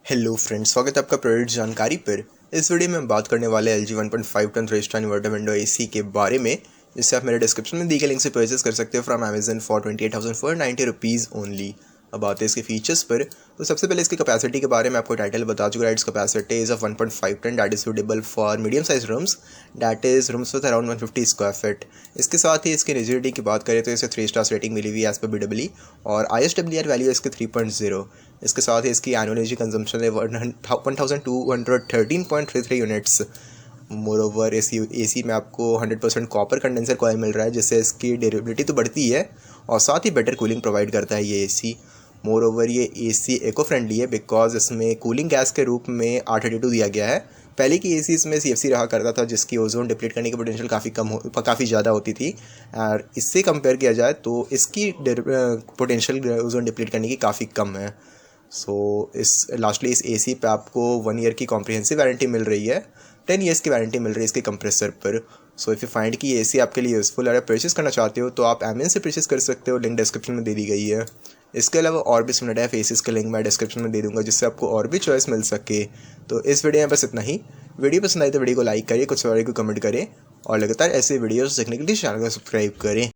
Hello friends, स्वागत है आपका प्रोडक्ट जानकारी पर। इस वीडियो में हम बात करने वाले LG 1.5 ton star inverter window AC के बारे में, जिससे आप मेरे डिस्क्रिप्शन में दी गई लिंक से परचेज कर सकते हो from Amazon for 28,490 rupees only. अब आते हैं इसके फीचर्स पर। तो सबसे पहले इसकी कैपेसिटी के बारे में आपको टाइटल बता चुका है। Its capacity is of 1.5 ton that is suitable for medium size rooms, that is rooms with around 150 square feet. इसके साथ ही इसकी रिजिडिटी की बात करें तो इसे 3 स्टार्स रेटिंग मिली हुई है एज पर BWE और ISWR वैल्यू है इसके 3.0। इसके साथ ही इसकी एनुअल एनर्जी कंजम्पशन है 1213.33 यूनिट्स। मोरओवर AC में आपको 100% कॉपर कंडेंसर कॉइल मिल रहा है, जिससे इसकी ड्यूरेबिलिटी तो बढ़ती है और साथ ही बेटर कूलिंग प्रोवाइड करता है ये AC। मोरओवर ये AC इको फ्रेंडली है बिकॉज इसमें कूलिंग गैस के रूप में R32 दिया गया है। पहले की ACs में CFC रहा करता था, जिसकी ओजोन डिप्लीट करने की पोटेंशियल काफ़ी ज़्यादा होती थी। और इससे कंपेयर किया जाए तो इसकी पोटेंशियल ओजोन डिप्लीट करने की काफ़ी कम है। इस AC पे आपको 1 ईयर की कॉम्प्रिहेंसिव वारंटी मिल रही है, 10 ईयर्स की वारंटी मिल रही है इसके कंप्रेसर पर। इफ़ यू फाइंड कि AC आपके लिए यूज़फुल है, अगर परचेस करना चाहते हो तो आप Amazon से परचेस कर सकते हो, लिंक डिस्क्रिप्शन में दे दी गई है। इसके अलावा और भी सिमिलर टाइप ACs का लिंक मैं डिस्क्रिप्शन में दे दूंगा, जिससे आपको और भी चॉइस मिल सके। तो इस वीडियो में बस इतना ही। वीडियो पसंद आई तो वीडियो को लाइक करिए, कुछ सवाल को कमेंट करें और लगातार ऐसे वीडियोस देखने के लिए चैनल को सब्सक्राइब करें।